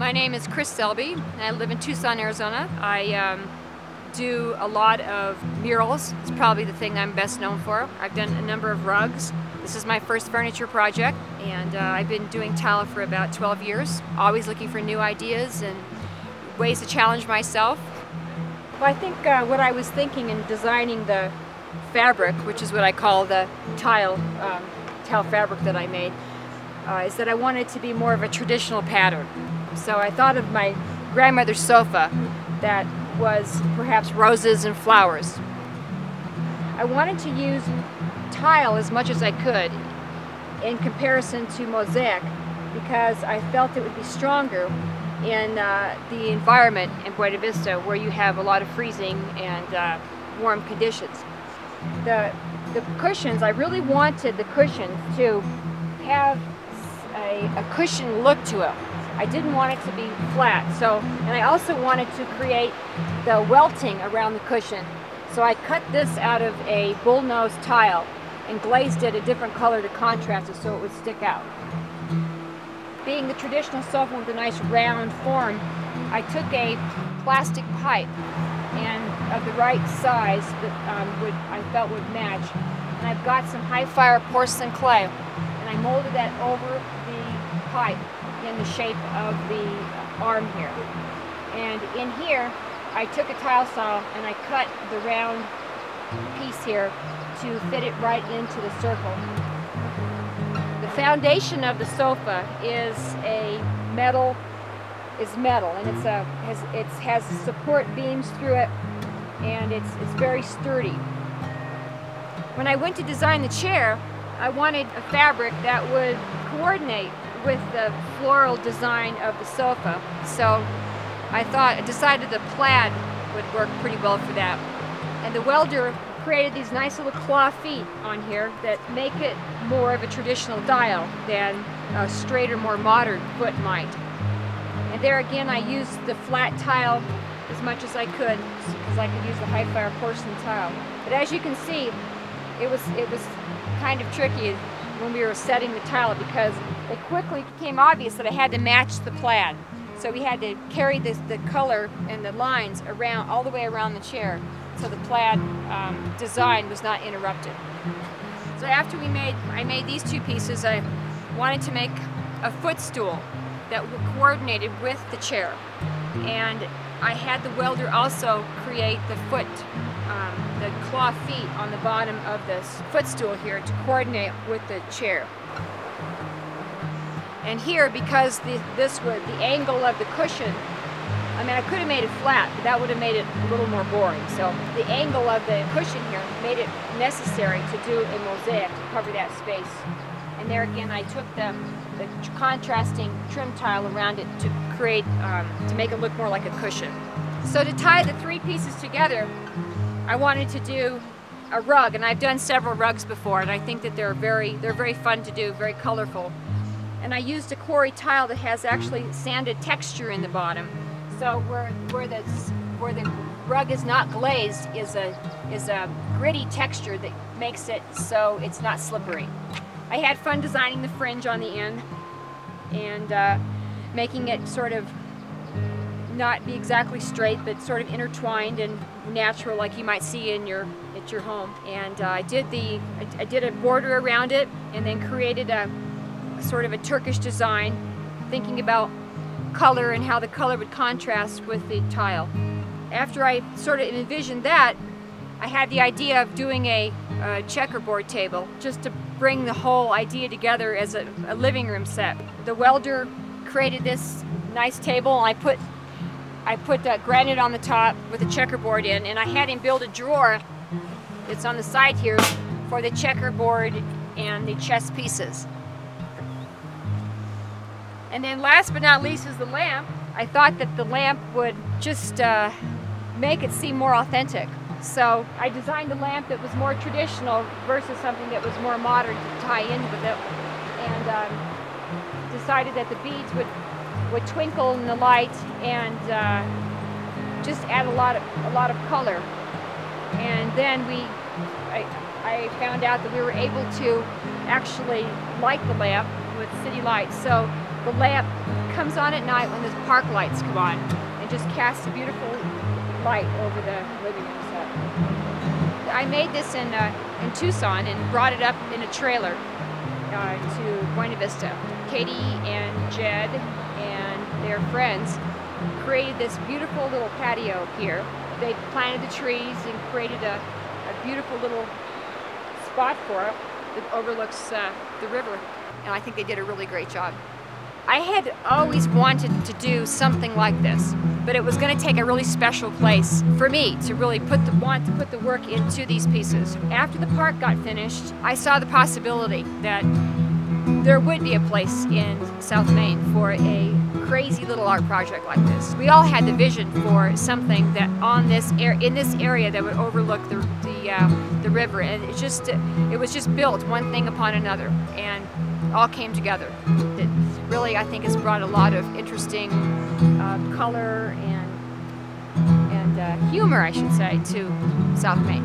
My name is Kris Selby, and I live in Tucson, Arizona. I do a lot of murals. It's probably the thing I'm best known for. I've done a number of rugs. This is my first furniture project, and I've been doing tile for about 12 years, always looking for new ideas and ways to challenge myself. Well, I think what I was thinking in designing the fabric, which is what I call the tile fabric that I made, is that I wanted it to be more of a traditional pattern. So I thought of my grandmother's sofa that was perhaps roses and flowers. I wanted to use tile as much as I could in comparison to mosaic because I felt it would be stronger in the environment in Buena Vista where you have a lot of freezing and warm conditions. The cushions, I really wanted the cushions to have a cushion look to it. I didn't want it to be flat, and I also wanted to create the welting around the cushion. So I cut this out of a bullnose tile and glazed it a different color to contrast it so it would stick out. Being the traditional sofa with a nice round form, I took a plastic pipe and of the right size that I felt would match. And I've got some high fire porcelain clay, and I molded that over the pipe in the shape of the arm here. And in here, I took a tile saw and I cut the round piece here to fit it right into the circle. The foundation of the sofa is metal, and it has support beams through it, and it's very sturdy. When I went to design the chair, I wanted a fabric that would coordinate with the floral design of the sofa. So I decided the plaid would work pretty well for that. And the welder created these nice little claw feet on here that make it more of a traditional dial than a straighter, more modern foot might. And there again, I used the flat tile as much as I could because I could use the high fire porcelain tile. But as you can see, it was kind of tricky when we were setting the tile because it quickly became obvious that I had to match the plaid. So we had to carry the color and the lines around all the way around the chair so the plaid design was not interrupted. So after I made these two pieces, I wanted to make a footstool that coordinated with the chair. And I had the welder also create the claw feet on the bottom of this footstool here to coordinate with the chair. And here, because the angle of the cushion, I mean, I could have made it flat, but that would have made it a little more boring. So the angle of the cushion here made it necessary to do a mosaic to cover that space. And there again, I took the contrasting trim tile around it to create, to make it look more like a cushion. So to tie the three pieces together, I wanted to do a rug, and I've done several rugs before, and I think that they're very fun to do, very colorful. And I used a quarry tile that has actually sanded texture in the bottom. So where the rug is not glazed is a gritty texture that makes it so it's not slippery. I had fun designing the fringe on the end and making it sort of not be exactly straight, but sort of intertwined and natural, like you might see at your home. And I did a border around it, and then created a sort of a Turkish design, thinking about color and how the color would contrast with the tile. After I sort of envisioned that, I had the idea of doing a checkerboard table, just to bring the whole idea together as a living room set. The welder created this nice table, and I put granite on the top with a checkerboard in, and I had him build a drawer that's on the side here for the checkerboard and the chess pieces. And then last but not least is the lamp. I thought that the lamp would just make it seem more authentic. So I designed a lamp that was more traditional versus something that was more modern to tie in with it, and decided that the beads would twinkle in the light and just add a lot of color. And then I found out that we were able to actually light the lamp with city lights. So the lamp comes on at night when the park lights come on and just casts a beautiful light over the living room set. I made this in Tucson and brought it up in a trailer to Buena Vista. Katie and Jed and their friends created this beautiful little patio here. They planted the trees and created a beautiful little spot for it that overlooks the river. And I think they did a really great job. I had always wanted to do something like this, but it was going to take a really special place for me to really want to put the work into these pieces. After the park got finished, I saw the possibility that there would be a place in South Maine for a crazy little art project like this. We all had the vision for something that in this area that would overlook the river, and it was just built one thing upon another, and all came together. It really, I think, has brought a lot of interesting color and humor, I should say, to South Maine.